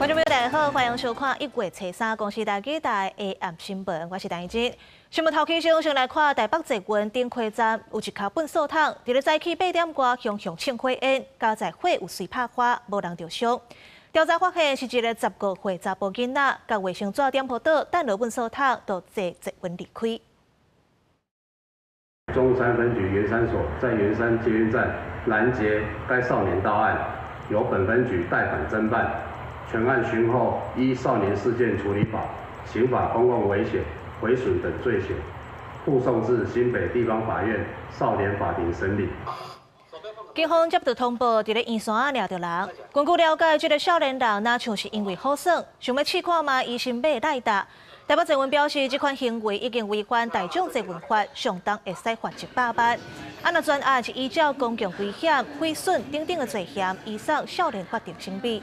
观众朋友大家好，欢迎收看1月初3公司台记台的暗新闻，我是陈怡真。新闻头起先来看台北捷运顶溪站有一卡粪扫桶，伫咧早起8点外向庆火烟，加载火有随拍花，无人受伤。调查发现是一个15岁查甫囡仔，甲卫生纸点火倒，弹落粪扫桶，就坐捷运离开。中山分局圆山所在圆山捷运站拦截该少年到案，由本分局代管侦办。全案讯后，依少年事件处理法、刑法公共危险、毁损等罪嫌，护送至新北地方法院少年法庭审理。警方接到通报，伫咧圆山抓到人。根据了解，这个少年人若像是因为好耍，想要试看嘛，伊先买赖达。台北捷运表示，这款行为已经违反大众捷运法，上当会使罚100万。若专案是依照公共危险、毁损等等的罪嫌，移送少年法庭审理。